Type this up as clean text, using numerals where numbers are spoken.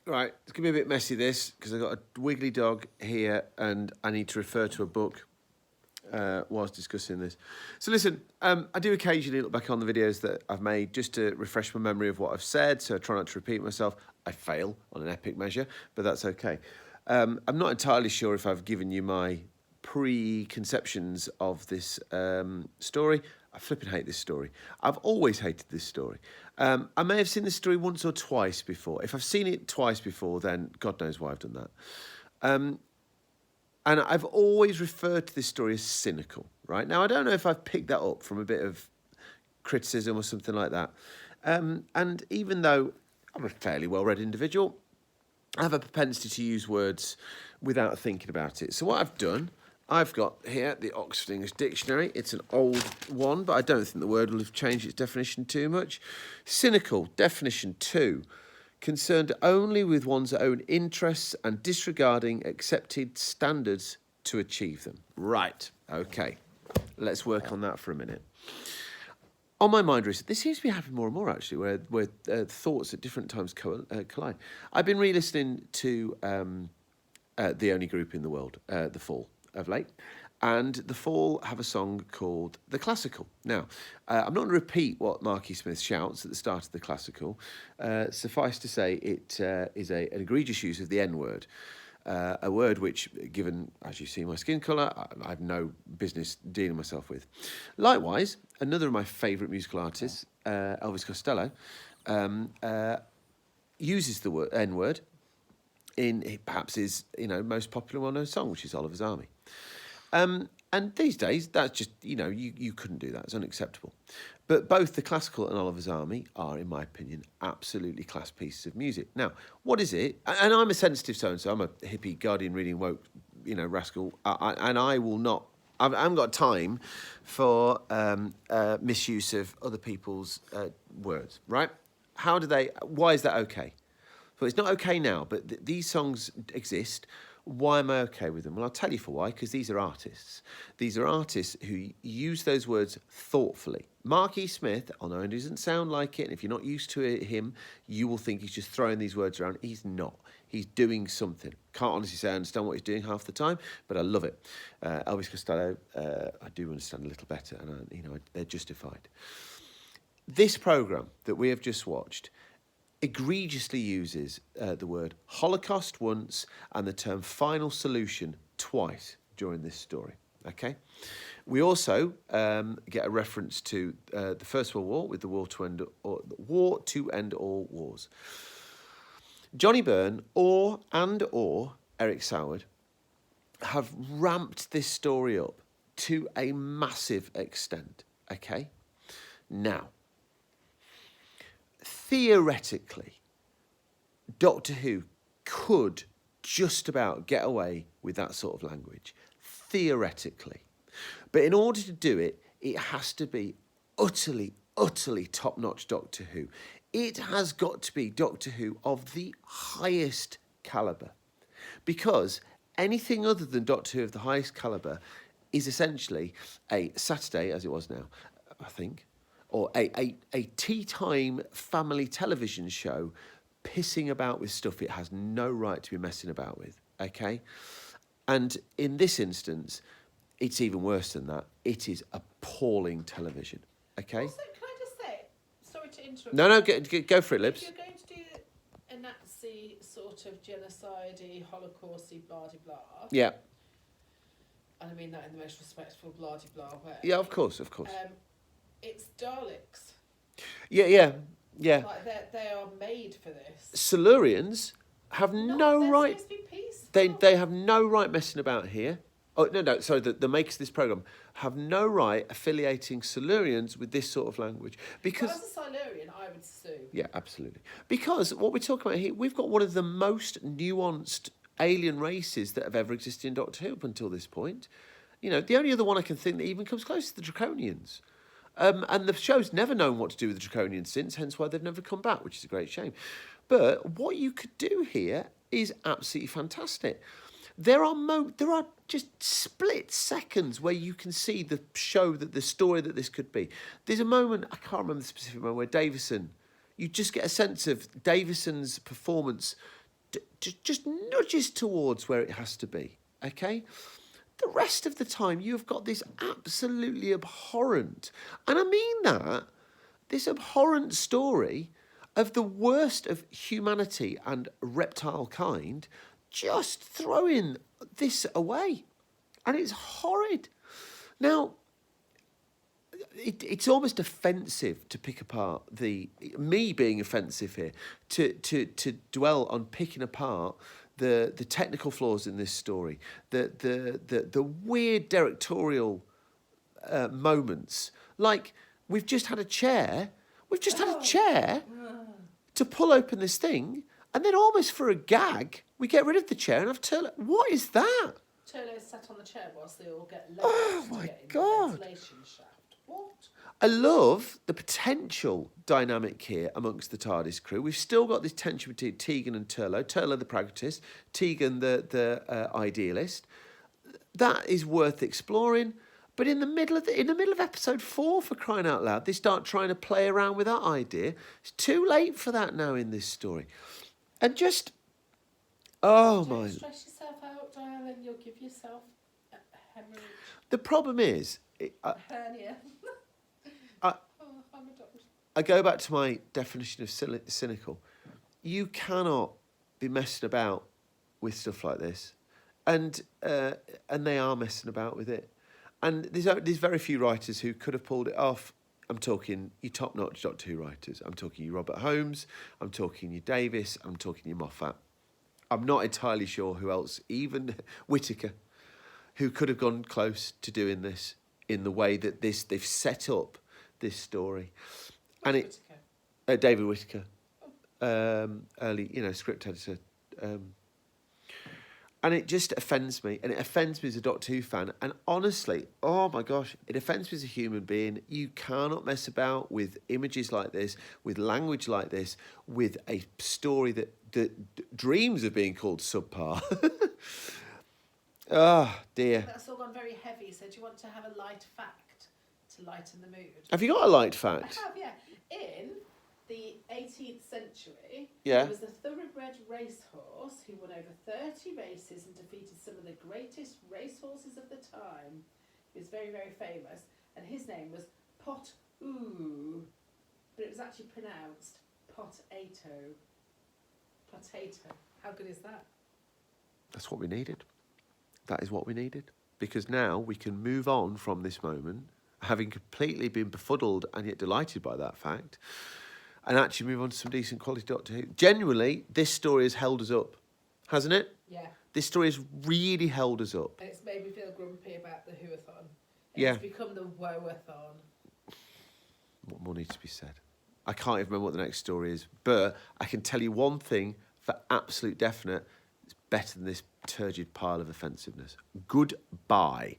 Right, it's going to be a bit messy, this, because I've got a wiggly dog here and I need to refer to a book whilst discussing this. So listen, I do occasionally look back on the videos that I've made just to refresh my memory of what I've said, so I try not to repeat myself. I fail on an epic measure, but that's okay. I'm not entirely sure if I've given you my preconceptions of this story. I flipping hate this story. I've always hated this story. I may have seen this story once or twice before. If I've seen it twice before, then God knows why I've done that. And I've always referred to this story as cynical, right? Now, I don't know if I've picked that up from a bit of criticism or something like that. And even though I'm a fairly well-read individual, I have a propensity to use words without thinking about it. So what I've done, I've got here the Oxford English Dictionary. It's an old one, but I don't think the word will have changed its definition too much. Cynical, definition 2. Concerned only with one's own interests and disregarding accepted standards to achieve them. Right, okay. Let's work on that for a minute. On my mind recently, this seems to be happening more and more actually, where thoughts at different times collide. I've been re-listening to the only group in the world, The Fall, of late. And The Fall have a song called The Classical. Now, I'm not going to repeat what Marky Smith shouts at the start of The Classical. Suffice to say, it is an egregious use of the N-word. A word which, given, as you see, my skin colour, I have no business dealing myself with. Likewise, another of my favourite musical artists, Elvis Costello, uses the N-word in perhaps his most popular well-known song, which is Oliver's Army. And these days, that's just, you couldn't do that. It's unacceptable. But both The Classical and Oliver's Army are, in my opinion, absolutely class pieces of music. Now, what is it? And I'm a sensitive so-and-so. I'm a hippie, Guardian reading woke, rascal. And I will not... I haven't got time for misuse of other people's words, right? Why is that okay? Well, it's not okay now, but these songs exist. Why am I okay with them? Well, I'll tell you for why, because these are artists. These are artists who use those words thoughtfully. Mark E. Smith, although it doesn't sound like it, and if you're not used to him, you will think he's just throwing these words around. He's not. He's doing something. Can't honestly say I understand what he's doing half the time, but I love it. Elvis Costello, I do understand a little better, and they're justified. This programme that we have just watched egregiously uses the word Holocaust once and the term final solution twice during this story, okay? We also get a reference to the First World War with the war to end all wars. Johnny Byrne or Eric Soward have ramped this story up to a massive extent, okay? Now, theoretically, Doctor Who could just about get away with that sort of language. Theoretically. But in order to do it, it has to be utterly, utterly top-notch Doctor Who. It has got to be Doctor Who of the highest calibre. Because anything other than Doctor Who of the highest calibre is essentially a Saturday, as it was now, I think, or a tea time family television show pissing about with stuff it has no right to be messing about with, okay? And in this instance, it's even worse than that. It is appalling television, okay? Also, can I just say, sorry to interrupt. No, go for it, Libs. If you're going to do a Nazi sort of genocide-y, Holocaust-y, blah-de-blah... Yeah. And I mean that in the most respectful blah-de-blah way. Yeah, of course. It's Daleks. Yeah. Like they are made for this. Silurians have no right. Supposed to be peaceful. They have no right messing about here. Oh no! Sorry, the makers of this program have no right affiliating Silurians with this sort of language because. Well, as a Silurian, I would sue. Yeah, absolutely. Because what we're talking about here, we've got one of the most nuanced alien races that have ever existed in Doctor Who up until this point. The only other one I can think that even comes close is the Draconians. And the show's never known what to do with the Draconians since, hence why they've never come back, which is a great shame. But what you could do here is absolutely fantastic. There are just split seconds where you can see the story that this could be. There's a moment, I can't remember the specific moment, where Davison, you just get a sense of Davison's performance just nudges towards where it has to be, okay? The rest of the time, you've got this absolutely abhorrent, and I mean that, this abhorrent story of the worst of humanity and reptile kind just throwing this away. And it's horrid. Now, it's almost offensive to pick apart me being offensive here, to dwell on picking apart the technical flaws in this story, the weird directorial moments. Like, we've just had a chair to pull open this thing, and then almost for a gag, we get rid of the chair and have Turlo. What is that? Turlo sat on the chair whilst they all get Oh loaded my to get in God. the ventilation shaft. What? I love the potential dynamic here amongst the TARDIS crew. We've still got this tension between Tegan and Turlo. Turlo the pragmatist, Tegan the idealist. That is worth exploring. But in the middle of episode 4, for crying out loud, they start trying to play around with that idea. It's too late for that now in this story, and just Don't stress yourself out, darling. You'll give yourself a hemorrhage. The problem is, Hernia. I- I'm a doctor. I go back to my definition of cynical. You cannot be messing about with stuff like this, and they are messing about with it. And there's very few writers who could have pulled it off. I'm talking your top-notch Doctor Who writers. I'm talking your Robert Holmes. I'm talking your Davis. I'm talking your Moffat. I'm not entirely sure who else, even Whittaker, who could have gone close to doing this in the way that they've set up this story. And David Whittaker, early, script editor. And it just offends me. And it offends me as a Doctor Who fan. And honestly, oh my gosh, it offends me as a human being. You cannot mess about with images like this, with language like this, with a story that dreams of being called subpar. Oh, dear. That's all gone very heavy. So do you want to have a light fact to lighten the mood? Have you got a light fact? I have, yeah. In the 18th century, Yeah. there was a thoroughbred racehorse who won over 30 races and defeated some of the greatest racehorses of the time. He was very, very famous, and his name was Pot-oo, but it was actually pronounced Potato. Potato. How good is that? That's what we needed. That is what we needed. Because now we can move on from this moment, having completely been befuddled and yet delighted by that fact, and actually move on to some decent quality Doctor Who. Genuinely, this story has held us up, hasn't it? Yeah. This story has really held us up. And it's made me feel grumpy about the Whoathon. Yeah. It's become the Whoathon. What more needs to be said? I can't even remember what the next story is, but I can tell you one thing for absolute definite. It's better than this turgid pile of offensiveness. Goodbye.